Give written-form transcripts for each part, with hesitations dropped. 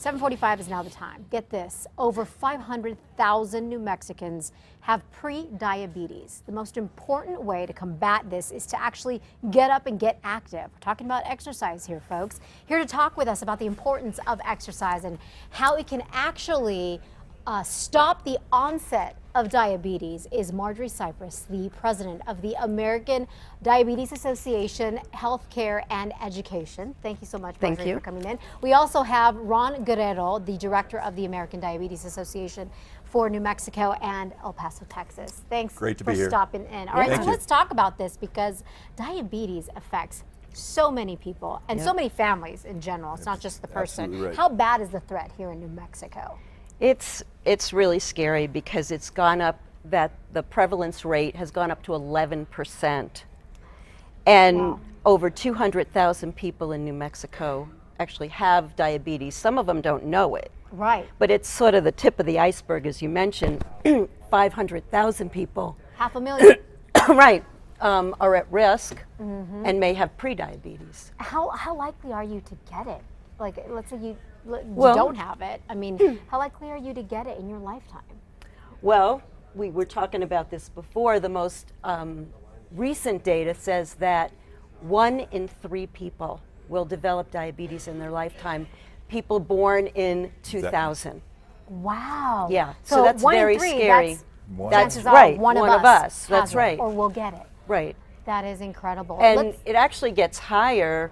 7:45 is now the time. Get this, over 500,000 New Mexicans have pre-diabetes. The most important way to combat this is to actually get up and get active. We're talking about exercise here, folks. Here to talk with us about the importance of exercise and how it can actually stop the onset of diabetes is Marjorie Cypress, the president of the American Diabetes Association, Healthcare and Education. Thank you so much, Marjorie, for coming in. We also have Ron Guerrero, the director of the American Diabetes Association for New Mexico and El Paso, Texas. Thanks for stopping in. All right, so let's talk about this because diabetes affects so many people and so many families in general. It's not just the person. Right. How bad is the threat here in New Mexico? It's really scary because it's gone up, that the prevalence rate has gone up to 11%. And over 200,000 people in New Mexico actually have diabetes. Some of them don't know it. Right. But it's sort of the tip of the iceberg, as you mentioned. 500,000 people. 500,000. Right. Are at risk and may have prediabetes. How likely are you to get it? Like, let's say you don't have it. I mean, how likely are you to get it in your lifetime? Well, we were talking about this before. The most recent data says that 1 in 3 people will develop diabetes in their lifetime. People born in 2000. Wow. Yeah. So that's very scary. That's right. One of us. That's right. Or we'll get it. Right. That is incredible. And it actually gets higher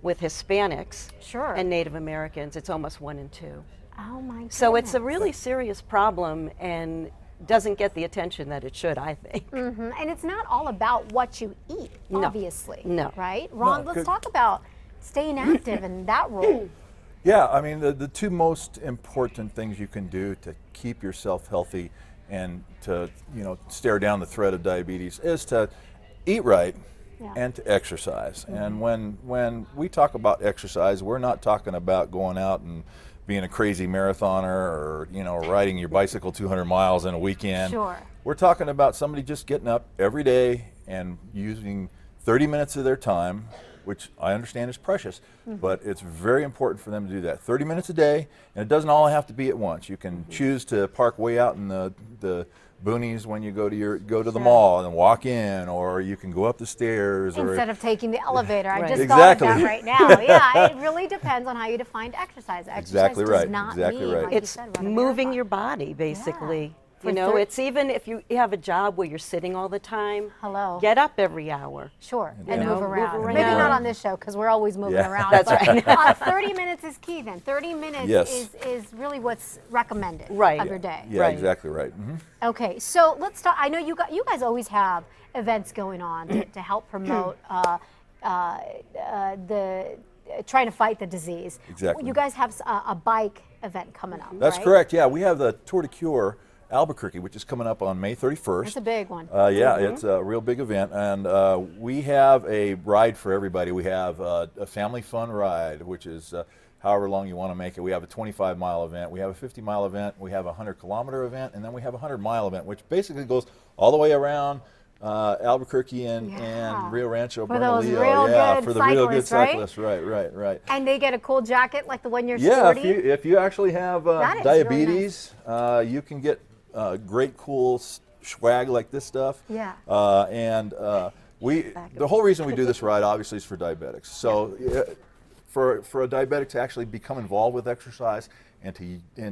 with Hispanics and Native Americans. It's almost 1 in 2. Oh my goodness. So it's a really serious problem and doesn't get the attention that it should, I think. And it's not all about what you eat, obviously. No. Right? Ron, let's talk about staying active and that role. Yeah, I mean, the 2 most important things you can do to keep yourself healthy and to, stare down the threat of diabetes is to eat right and to exercise. And when we talk about exercise, we're not talking about going out and being a crazy marathoner or, riding your bicycle 200 miles in a weekend. Sure. We're talking about somebody just getting up every day and using 30 minutes of their time, which I understand is precious, but it's very important for them to do that. 30 minutes a day, and it doesn't all have to be at once. You can choose to park way out in the boonies when you go to the mall and walk in, or you can go up the stairs. Instead of taking the elevator. I just thought of that right now. Yeah, it really depends on how you define exercise. Exercise does not mean, like it's you said, moving your body, basically. It's even if you have a job where you're sitting all the time, get up every hour. Sure, and move around. Maybe not on this show because we're always moving around. That's right. 30 minutes is key then. 30 minutes is really what's recommended of your day. Yeah, exactly right. Okay, so let's talk. I know you guys always have events going on to help promote the trying to fight the disease. Exactly. You guys have a bike event coming up. That's correct. Yeah, we have the Tour de Cure Albuquerque, which is coming up on May 31st. It's a big one. Yeah, it's a real big event, and we have a ride for everybody. We have a family fun ride, which is however long you want to make it. We have a 25-mile event, we have a 50-mile event, we have a 100-kilometer event, and then we have a 100-mile event, which basically goes all the way around Albuquerque and Rio Rancho, Bernalillo. For the real good cyclists, right. And they get a cool jacket like the one you're sporting? Yeah, if you actually have diabetes, really nice. You can get great cool swag like this stuff. Yeah. The whole reason we do this ride obviously is for diabetics. So for a diabetic to actually become involved with exercise and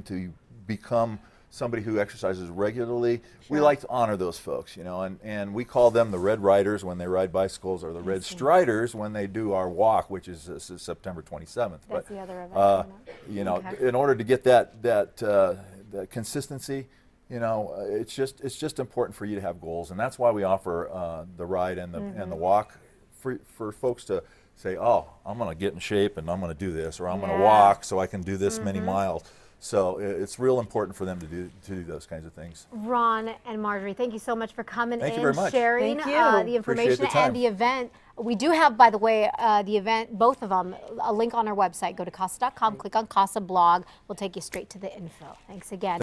to become somebody who exercises regularly, we like to honor those folks, and we call them the Red Riders when they ride bicycles, or the Red Striders when they do our walk, which is September 27th. That's the other event. In order to get that consistency, it's just important for you to have goals, and that's why we offer the ride and the walk for folks to say, oh, I'm going to get in shape and I'm going to do this, or I'm going to walk so I can do this many miles. So it's real important for them to do those kinds of things. Ron and Marjorie, thank you so much for coming Thank you very much. Sharing the information and the event. We do have, by the way, the event, both of them, a link on our website. Go to CASA.com, click on CASA blog. We'll take you straight to the info. Thanks again.